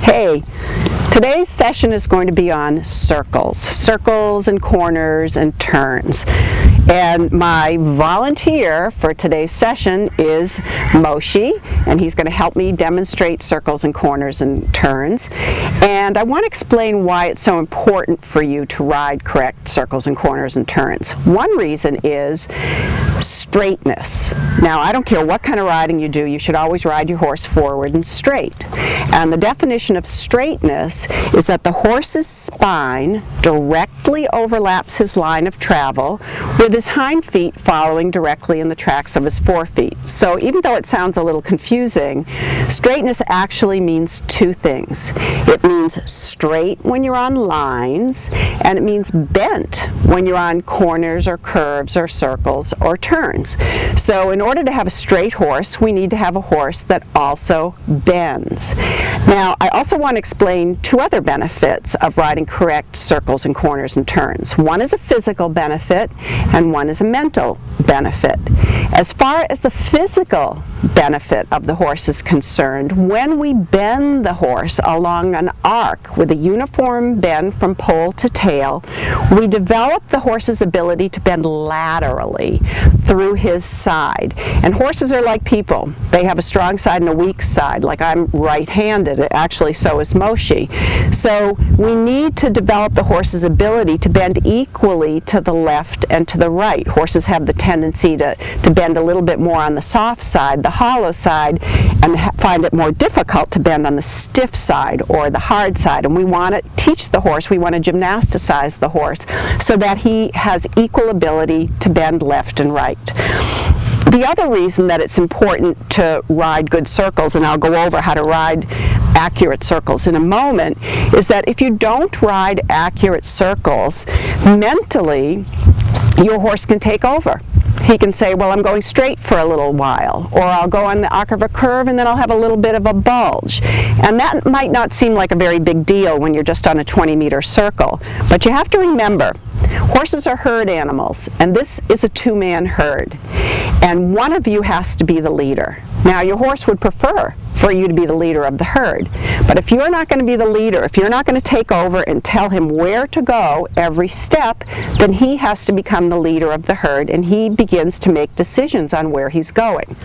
Hey, today's session is going to be on circles and corners and turns. And my volunteer for today's session is Moshi, and he's going to help me demonstrate circles and corners and turns. And I want to explain why it's so important for you to ride correct circles and corners and turns. One reason is straightness. Now, I don't care what kind of riding you do, you should always ride your horse forward and straight. And the definition of straightness is that the horse's spine directly overlaps his line of travel, with his hind feet following directly in the tracks of his forefeet. So even though it sounds a little confusing, straightness actually means two things. It means straight when you're on lines, and it means bent when you're on corners or curves or circles or turns. So in order to have a straight horse, we need to have a horse that also bends. Now, I also want to explain two other benefits of riding correct circles and corners and turns. One is a physical benefit, and one is a mental benefit. As far as the physical benefit of the horse is concerned, when we bend the horse along an arc with a uniform bend from poll to tail, we develop the horse's ability to bend laterally through his side. And horses are like people. They have a strong side and a weak side. Like I'm right-handed, actually so is Moshi. So we need to develop the horse's ability to bend equally to the left and to the right. Horses have the tendency to bend a little bit more on the soft side, the hollow side, and find it more difficult to bend on the stiff side or the hard side. And we want to teach the horse, we want to gymnasticize the horse so that he has equal ability to bend left and right. The other reason that it's important to ride good circles, and I'll go over how to ride accurate circles in a moment, is that if you don't ride accurate circles, mentally your horse can take over. He can say, well, I'm going straight for a little while, or I'll go on the arc of a curve and then I'll have a little bit of a bulge. And that might not seem like a very big deal when you're just on a 20-meter circle, but you have to remember, horses are herd animals, and this is a two-man herd, and one of you has to be the leader. Now, your horse would prefer for you to be the leader of the herd, but if you're not going to be the leader, if you're not going to take over and tell him where to go every step, then he has to become the leader of the herd, and he begins to make decisions on where he's going.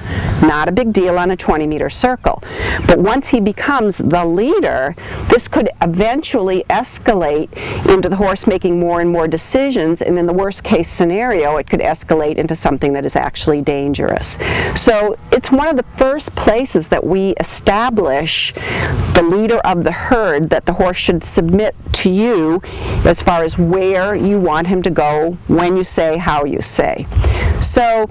Not a big deal on a 20-meter circle, but once he becomes the leader, this could eventually escalate into the horse making more and more decisions, and in the worst case scenario, it could escalate into something that is actually dangerous. So it's one of the first places that we establish the leader of the herd, that the horse should submit to you as far as where you want him to go, when you say, how you say. So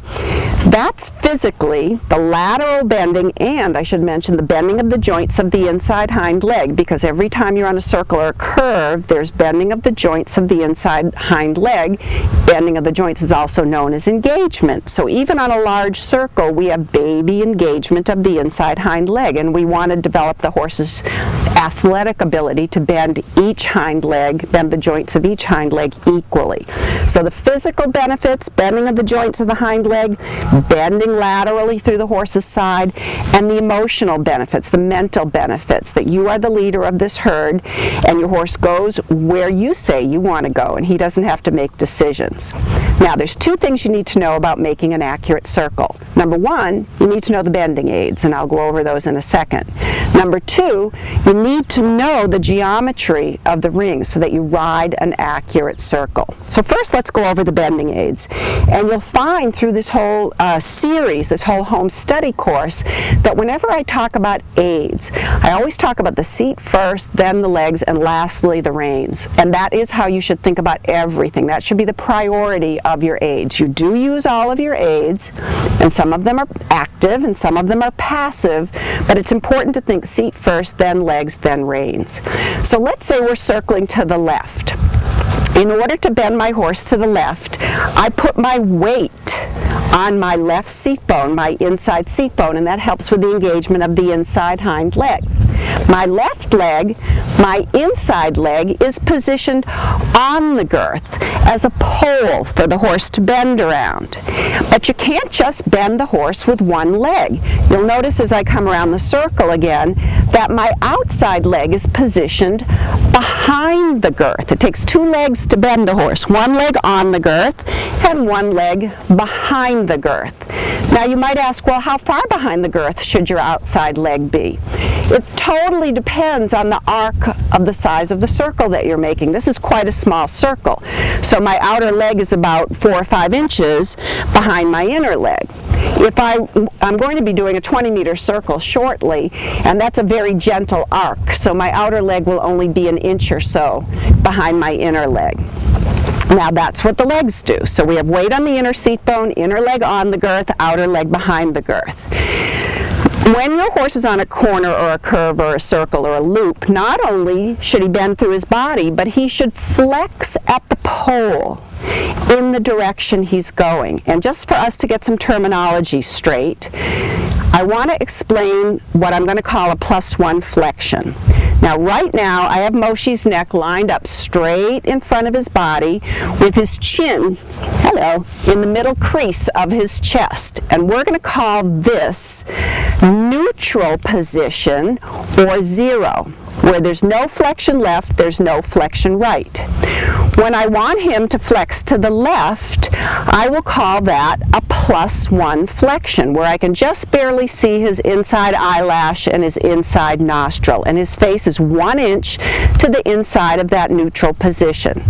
that's physically the lateral bending, and I should mention the bending of the joints of the inside hind leg, because every time you're on a circle or a curve, there's bending of the joints of the inside hind leg. Bending of the joints is also known as engagement. So even on a large circle, we have baby engagement of the inside hind leg, and we want to develop the horse's athletic ability to bend each hind leg, bend the joints of each hind leg equally. So the physical benefits, bending of the joints of the hind leg, bending laterally through the horse's side, and the emotional benefits, the mental benefits, that you are the leader of this herd and your horse goes where you say you want to go, and he doesn't have to make decisions. Now, there's two things you need to know about making an accurate circle. Number one, you need to know the bending aids, and I'll go over those in a second. Number two, you need to know the geometry of the ring so that you ride an accurate circle. So first, let's go over the bending aids. And you'll find through this whole series, this whole home study course, that whenever I talk about aids, I always talk about the seat first, then the legs, and lastly the reins. And that is how you should think about everything. That should be the priority of your aids. You do use all of your aids, and some of them are active and some of them are passive, but it's important to think seat first, then legs, then reins. So let's say we're circling to the left. In order to bend my horse to the left, I put my weight on my left seat bone, my inside seat bone, and that helps with the engagement of the inside hind leg. My left leg, my inside leg, is positioned on the girth as a pole for the horse to bend around. But you can't just bend the horse with one leg. You'll notice as I come around the circle again that my outside leg is positioned behind the girth. It takes two legs to bend the horse, one leg on the girth and one leg behind the girth. Now you might ask, well, how far behind the girth should your outside leg be? It totally depends on the arc of the size of the circle that you're making. This is quite a small circle, so my outer leg is about 4 or 5 inches behind my inner leg. If I'm going to be doing a 20-meter circle shortly, and that's a very gentle arc, so my outer leg will only be an inch or so behind my inner leg. Now that's what the legs do. So we have weight on the inner seat bone, inner leg on the girth, outer leg behind the girth. When your horse is on a corner or a curve or a circle or a loop, not only should he bend through his body, but he should flex at the pole in the direction he's going. And just for us to get some terminology straight, I want to explain what I'm going to call a +1 flexion. Now right now I have Moshi's neck lined up straight in front of his body with his chin, in the middle crease of his chest. And we're going to call this neutral position, or 0. Where there's no flexion left, there's no flexion right. When I want him to flex to the left, I will call that a +1 flexion, where I can just barely see his inside eyelash and his inside nostril, and his face is 1 inch to the inside of that neutral position.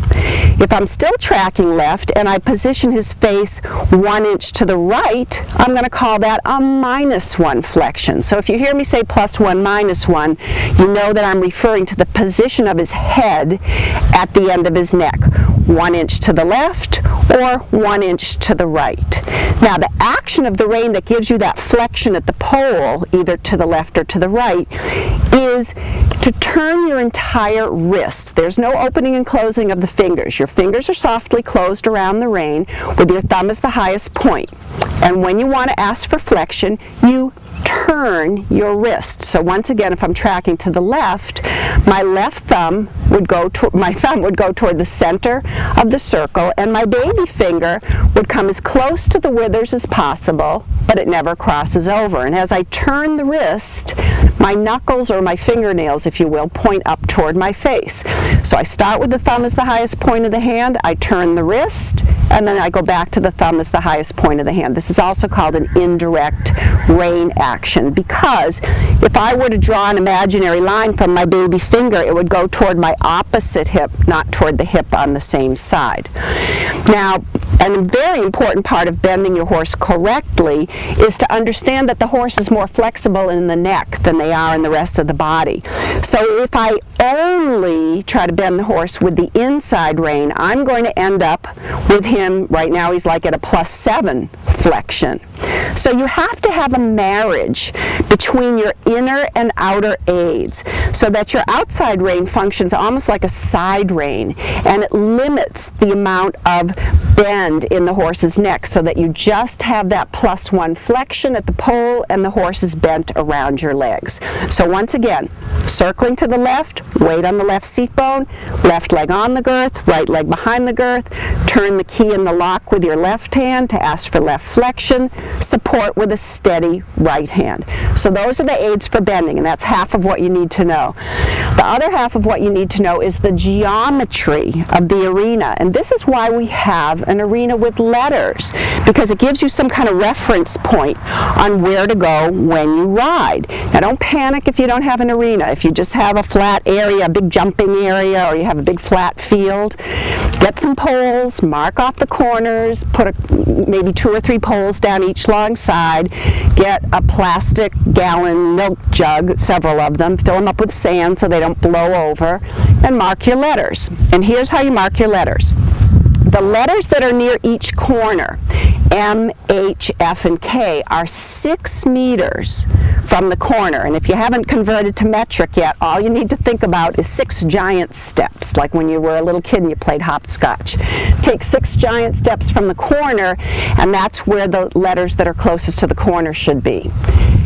If I'm still tracking left and I position his face 1 inch to the right, I'm going to call that a -1 flexion. So if you hear me say +1, -1, you know that I'm referring to the position of his head at the end of his neck. 1 inch to the left or 1 inch to the right. Now the action of the rein that gives you that flexion at the pole, either to the left or to the right, is to turn your entire wrist. There's no opening and closing of the fingers. Your fingers are softly closed around the rein with your thumb as the highest point. And when you want to ask for flexion, you turn your wrist. So once again, if I'm tracking to the left, my thumb would go toward the center of the circle, and my baby finger would come as close to the withers as possible, but it never crosses over. And as I turn the wrist, my knuckles, or my fingernails, if you will, point up toward my face. So I start with the thumb as the highest point of the hand, I turn the wrist, and then I go back to the thumb as the highest point of the hand. This is also called an indirect rein action, because if I were to draw an imaginary line from my baby finger, it would go toward my opposite hip, not toward the hip on the same side. Now, a very important part of bending your horse correctly is to understand that the horse is more flexible in the neck than they are in the rest of the body. So if I only try to bend the horse with the inside rein, I'm going to end up with him, right now he's like at a +7 flexion. So you have to have a marriage between your inner and outer aids so that your outside rein functions almost like a side rein, and it limits the amount of bend in the horse's neck so that you just have that +1 flexion at the pole and the horse is bent around your legs. So once again, circling to the left, weight on the left seat bone, left leg on the girth, right leg behind the girth, turn the key in the lock with your left hand to ask for left flexion, support with a steady right hand. So those are the aids for bending, and that's half of what you need to know. The other half of what you need to know is the geometry of the arena, and this is why we have an arena with letters, because it gives you some kind of reference point on where to go when you ride. Now don't panic if you don't have an arena. If you just have a flat area, a big jumping area, or you have a big flat field, get some poles, mark off the corners, put maybe 2 or 3 poles down each long side, get a plastic gallon milk jug, several of them, fill them up with sand so they don't blow over, and mark your letters. And here's how you mark your letters. The letters that are near each corner, M, H, F, and K, are 6 meters from the corner. And if you haven't converted to metric yet, all you need to think about is 6 giant steps, like when you were a little kid and you played hopscotch. Take 6 giant steps from the corner, and that's where the letters that are closest to the corner should be.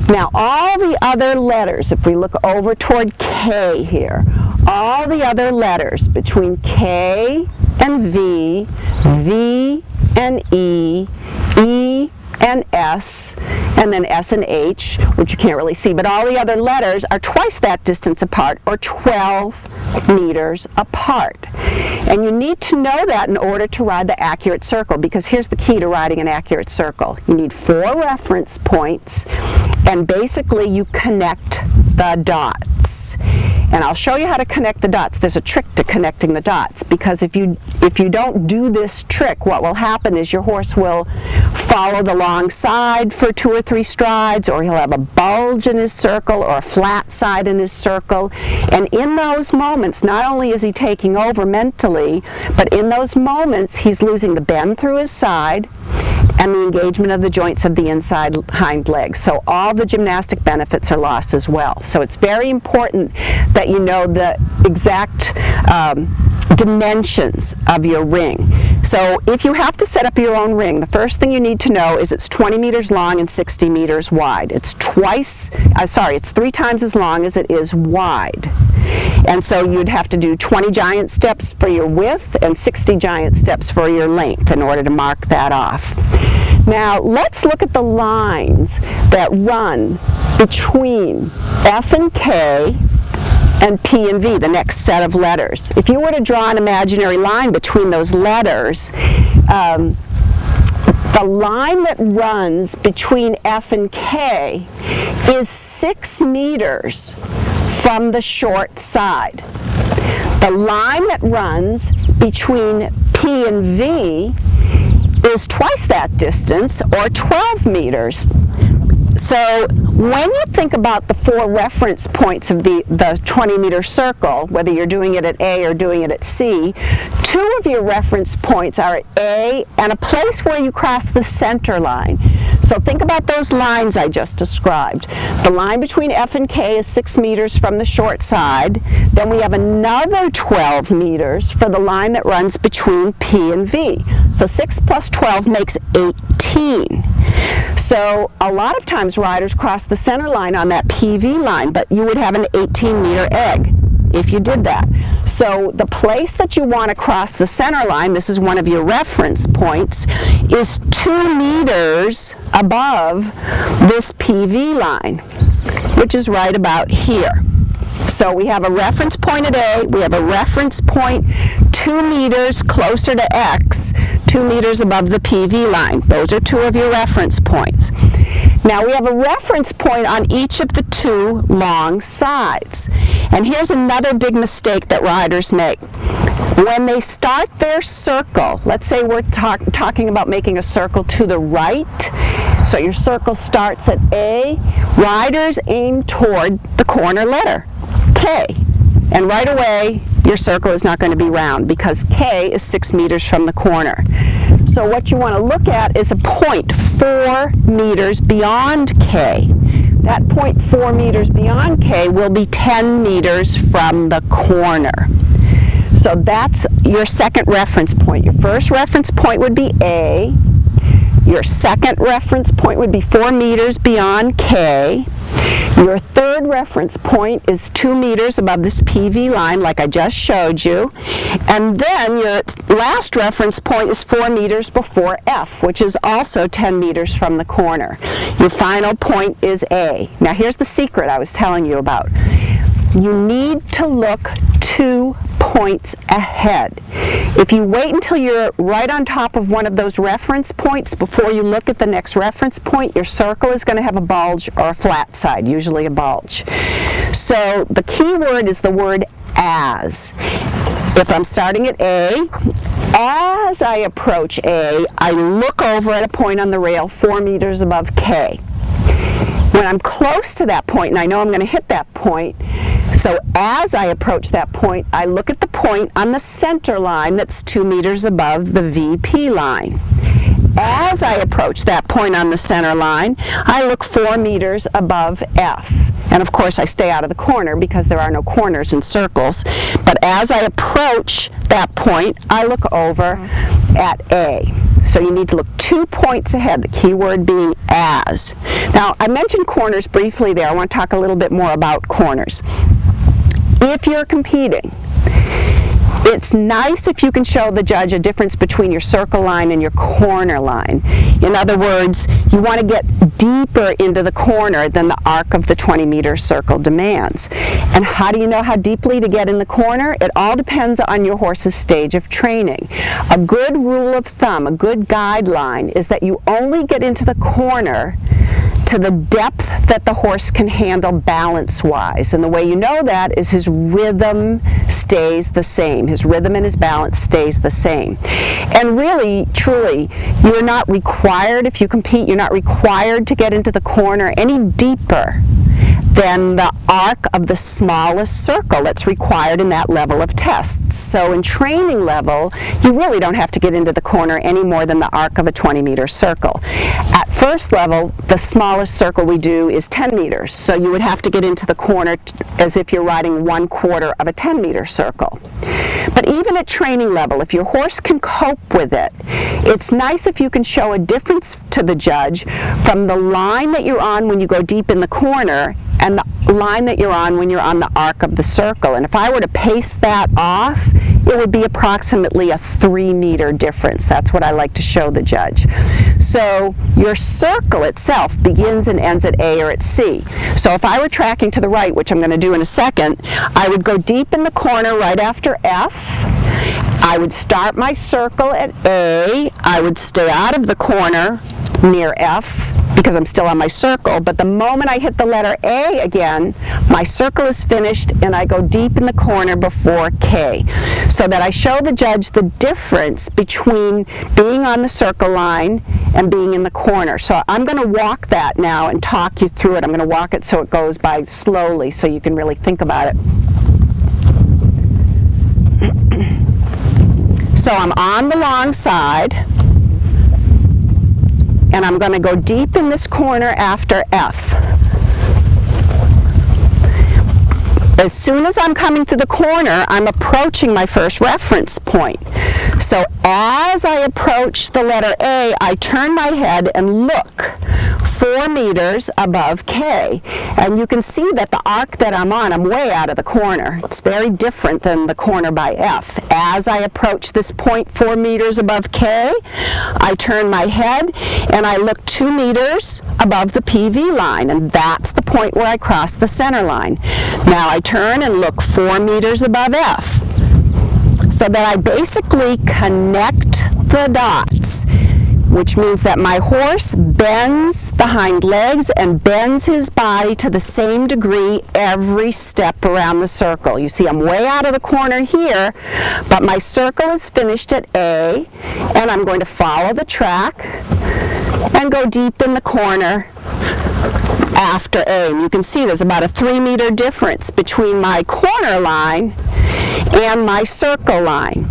Now all the other letters, if we look over toward K here, all the other letters between K and V, V and E, E and S, and then S and H, which you can't really see, but all the other letters are twice that distance apart, or 12 meters apart. And you need to know that in order to ride the accurate circle, because here's the key to riding an accurate circle. You need 4 reference points, and basically you connect the dots. And I'll show you how to connect the dots. There's a trick to connecting the dots, because if you don't do this trick, what will happen is your horse will follow the long side for 2 or 3 strides, or he'll have a bulge in his circle or a flat side in his circle. And in those moments, not only is he taking over mentally, but in those moments he's losing the bend through his side and the engagement of the joints of the inside hind legs. So all the gymnastic benefits are lost as well. So it's very important that you know the exact dimensions of your ring. So if you have to set up your own ring, the first thing you need to know is it's 20 meters long and 60 meters wide. It's 3 times as long as it is wide. And so you'd have to do 20 giant steps for your width and 60 giant steps for your length in order to mark that off. Now let's look at the lines that run between F and K and P and V, the next set of letters. If you were to draw an imaginary line between those letters, the line that runs between F and K is 6 meters from the short side. The line that runs between P and V is twice that distance, or 12 meters. So when you think about the 4 reference points of the 20-meter circle, whether you're doing it at A or doing it at C, 2 of your reference points are at A and a place where you cross the center line. So think about those lines I just described. The line between F and K is 6 meters from the short side. Then we have another 12 meters for the line that runs between P and V. So 6 plus 12 makes 18. So a lot of times riders cross the center line on that PV line, but you would have an 18-meter egg if you did that. So the place that you want to cross the center line, this is one of your reference points, is 2 meters above this PV line, which is right about here. So we have a reference point at A, we have a reference point 2 meters closer to X, 2 meters above the PV line. Those are 2 of your reference points. Now we have a reference point on each of the 2 long sides. And here's another big mistake that riders make. When they start their circle, let's say we're talking about making a circle to the right, so your circle starts at A, riders aim toward the corner letter, K. And right away, your circle is not going to be round because K is 6 meters from the corner. So what you want to look at is a point 4 meters beyond K. That point 4 meters beyond K will be 10 meters from the corner. So that's your second reference point. Your first reference point would be A. Your second reference point would be 4 meters beyond K. Your third reference point is 2 meters above this PV line, like I just showed you. And then your last reference point is 4 meters before F, which is also 10 meters from the corner. Your final point is A. Now here's the secret I was telling you about. You need to look 2 points ahead. If you wait until you're right on top of one of those reference points before you look at the next reference point, your circle is going to have a bulge or a flat side, usually a bulge. So the key word is the word as. If I'm starting at A, as I approach A, I look over at a point on the rail 4 meters above K. When I'm close to that point, and I know I'm going to hit that point, so as I approach that point, I look at the point on the center line that's 2 meters above the VP line. As I approach that point on the center line, I look 4 meters above F. And of course I stay out of the corner because there are no corners in circles. But as I approach that point, I look over at A. So you need to look 2 points ahead, the key word being as. Now I mentioned corners briefly there. I want to talk a little bit more about corners. If you're competing, It's nice if you can show the judge a difference between your circle line and your corner line. In other words, you want to get deeper into the corner than the arc of the 20-meter circle demands. And how do you know how deeply to get in the corner? It all depends on your horse's stage of training. A good rule of thumb, a good guideline, is that you only get into the corner to the depth that the horse can handle balance-wise. And the way you know that is his rhythm stays the same. His rhythm and his balance stays the same. And really, truly, you're not required, if you compete, you're not required to get into the corner any deeper than the arc of the smallest circle that's required in that level of tests. So in training level, you really don't have to get into the corner any more than the arc of a 20-meter circle. At first level, the smallest circle we do is 10 meters, so you would have to get into the corner as if you're riding 1/4 of a 10-meter circle. But even at training level, if your horse can cope with it, it's nice if you can show a difference to the judge from the line that you're on when you go deep in the corner and the line that you're on when you're on the arc of the circle. And if I were to pace that off, it would be approximately a 3-meter difference. That's what I like to show the judge. So your circle itself begins and ends at A or at C. So if I were tracking to the right, which I'm going to do in a second, I would go deep in the corner right after F. I would start my circle at A. I would stay out of the corner near F because I'm still on my circle, but the moment I hit the letter A again, my circle is finished and I go deep in the corner before K, so that I show the judge the difference between being on the circle line and being in the corner. So I'm going to walk that now and talk you through it. I'm going to walk it so it goes by slowly so you can really think about it. So I'm on the long side, and I'm going to go deep in this corner after F. As soon as I'm coming to the corner, I'm approaching my first reference point. So as I approach the letter A, I turn my head and look 4 meters above K. And you can see that the arc that I'm on, I'm way out of the corner. It's very different than the corner by F. As I approach this point 4 meters above K, I turn my head and I look 2 meters above the PV line, and that's the point where I cross the center line. Now I turn and look 4 meters above F, so that I basically connect the dots, which means that my horse bends the hind legs and bends his body to the same degree every step around the circle. You see, I'm way out of the corner here, but my circle is finished at A, and I'm going to follow the track and go deep in the corner after A. And you can see there's about a 3-meter difference between my corner line and my circle line.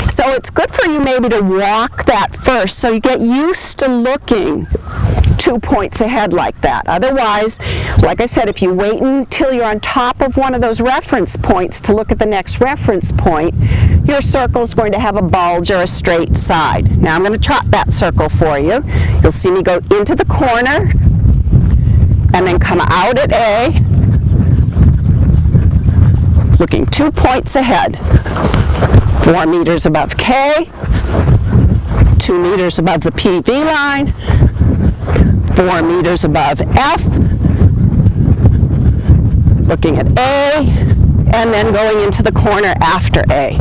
So it's good for you maybe to walk that first so you get used to looking 2 points ahead like that. Otherwise, like I said, if you wait until you're on top of one of those reference points to look at the next reference point, your circle is going to have a bulge or a straight side. Now I'm going to trot that circle for you. You'll see me go into the corner and then come out at A, looking 2 points ahead. 4 meters above K, 2 meters above the PV line, 4 meters above F, looking at A, and then going into the corner after A.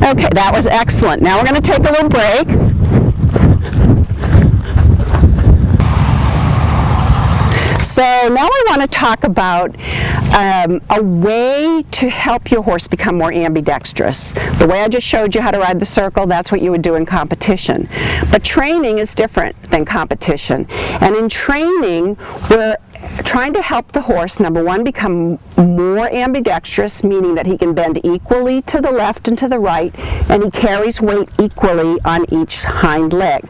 Okay, that was excellent. Now we're going to take a little break. So now I want to talk about a way to help your horse become more ambidextrous. The way I just showed you how to ride the circle, that's what you would do in competition. But training is different than competition. And in training, we're trying to help the horse, number one, become more ambidextrous, meaning that he can bend equally to the left and to the right, and he carries weight equally on each hind leg.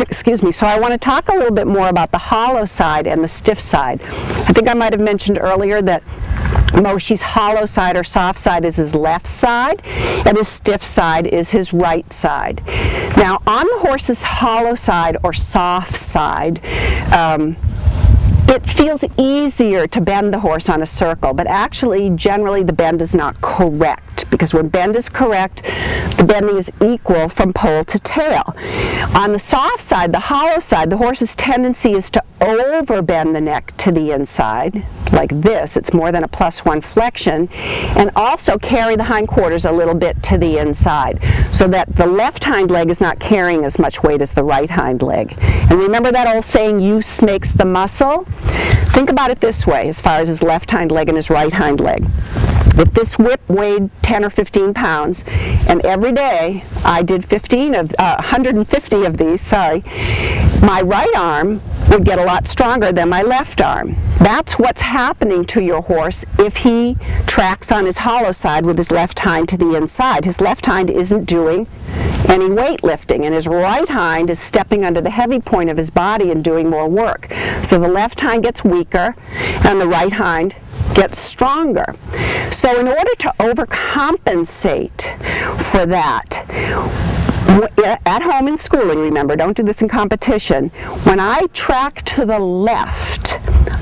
Excuse me. So I want to talk a little bit more about the hollow side and the stiff side. I think I might have mentioned earlier that Moshi's hollow side or soft side is his left side, and his stiff side is his right side. Now, on the horse's hollow side or soft side, it feels easier to bend the horse on a circle, but actually, generally, the bend is not correct, because when bend is correct, the bending is equal from pole to tail. On the soft side, the hollow side, the horse's tendency is to overbend the neck to the inside, like this. It's more than a +1 flexion, and also carry the hindquarters a little bit to the inside, so that the left hind leg is not carrying as much weight as the right hind leg. And remember that old saying, use makes the muscle? Think about it this way, as far as his left hind leg and his right hind leg. If this whip weighed 10 or 15 pounds, and every day I did 150 of these, my right arm would get a lot stronger than my left arm. That's what's happening to your horse if he tracks on his hollow side with his left hind to the inside. His left hind isn't doing any weightlifting, and his right hind is stepping under the heavy point of his body and doing more work. So the left hind gets weaker, and the right hind gets stronger. So in order to overcompensate for that, at home in schooling, remember, don't do this in competition, when I track to the left,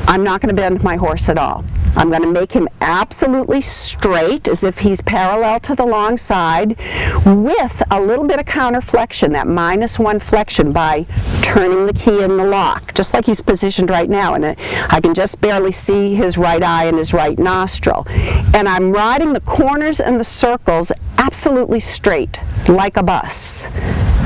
I'm not going to bend my horse at all. I'm going to make him absolutely straight, as if he's parallel to the long side, with a little bit of counterflexion, that -1 flexion, by turning the key in the lock, just like he's positioned right now. And I can just barely see his right eye and his right nostril. And I'm riding the corners and the circles absolutely straight, like a bus.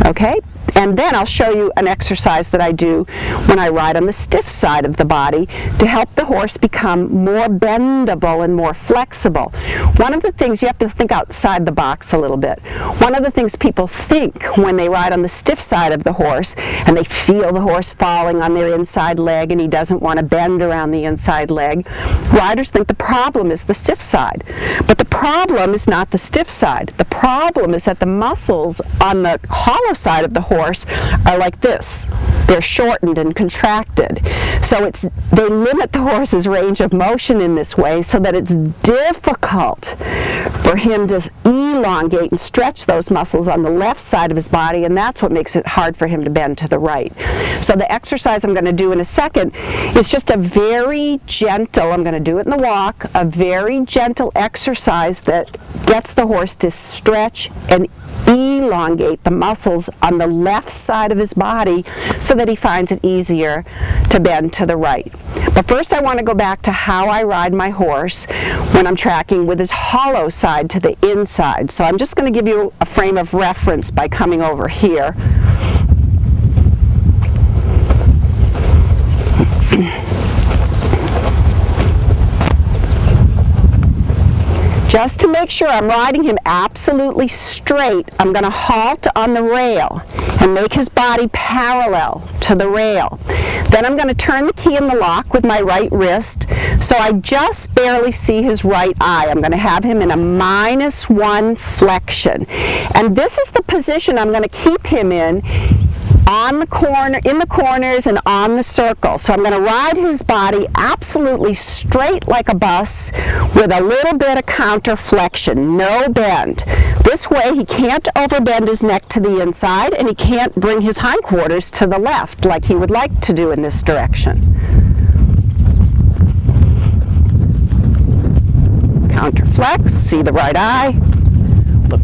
Okay? And then I'll show you an exercise that I do when I ride on the stiff side of the body to help the horse become more bendable and more flexible. One of the things, you have to think outside the box a little bit. One of the things people think when they ride on the stiff side of the horse and they feel the horse falling on their inside leg and he doesn't want to bend around the inside leg, riders think the problem is the stiff side. But the problem is not the stiff side. The problem is that the muscles on the hollow side of the horse are like this. They're shortened and contracted. So they limit the horse's range of motion in this way, so that it's difficult for him to elongate and stretch those muscles on the left side of his body, and that's what makes it hard for him to bend to the right. So the exercise I'm going to do in a second is just a very gentle, I'm going to do it in the walk, a very gentle exercise that gets the horse to stretch and elongate the muscles on the left side of his body, so that he finds it easier to bend to the right. But first I want to go back to how I ride my horse when I'm tracking with his hollow side to the inside. So I'm just going to give you a frame of reference by coming over here. Just to make sure I'm riding him absolutely straight, I'm going to halt on the rail and make his body parallel to the rail. Then I'm going to turn the key in the lock with my right wrist, so I just barely see his right eye. I'm going to have him in a -1 flexion. And this is the position I'm going to keep him in the corners and on the circle. So I'm going to ride his body absolutely straight like a bus with a little bit of counterflexion, no bend. This way he can't overbend his neck to the inside, and he can't bring his hindquarters to the left like he would like to do in this direction. Counterflex, see the right eye, look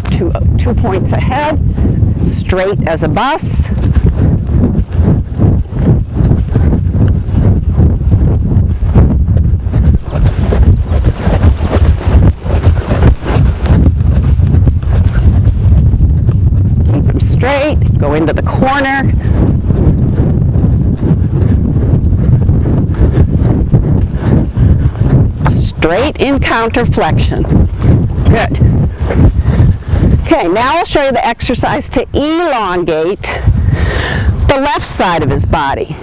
2 points ahead, straight as a bus. Straight, go into the corner. Straight in counterflexion. Good. Okay, now I'll show you the exercise to elongate the left side of his body.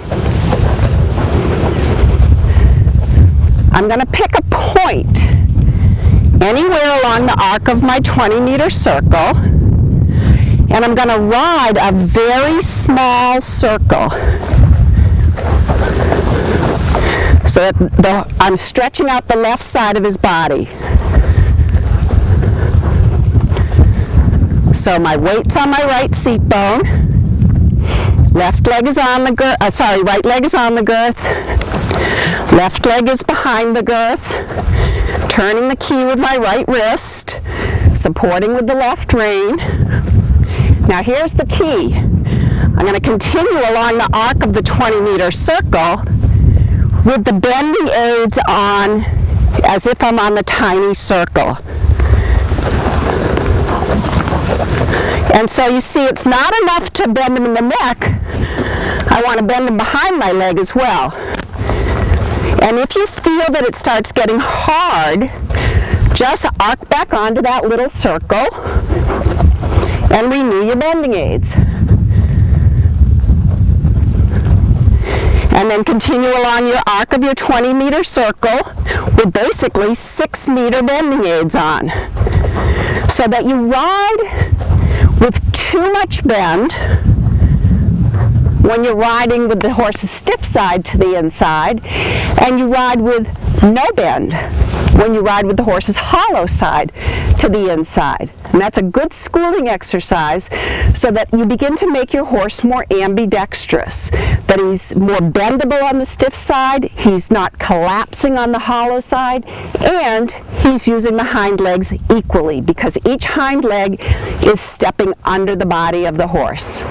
I'm going to pick a point anywhere along the arc of my 20-meter circle, and I'm going to ride a very small circle so that I'm stretching out the left side of his body. So my weight's on my right seat bone. Left leg is on the girth, right leg is on the girth. Left leg is behind the girth. Turning the key with my right wrist, supporting with the left rein. Now here's the key. I'm going to continue along the arc of the 20-meter circle with the bending aids on as if I'm on the tiny circle. And so you see, it's not enough to bend them in the neck. I want to bend them behind my leg as well. And if you feel that it starts getting hard, just arc back onto that little circle and renew your bending aids. And then continue along your arc of your 20-meter circle with basically 6-meter bending aids on, so that you ride with too much bend when you're riding with the horse's stiff side to the inside, and you ride with no bend when you ride with the horse's hollow side to the inside. And that's a good schooling exercise so that you begin to make your horse more ambidextrous, that he's more bendable on the stiff side, he's not collapsing on the hollow side, and he's using the hind legs equally because each hind leg is stepping under the body of the horse.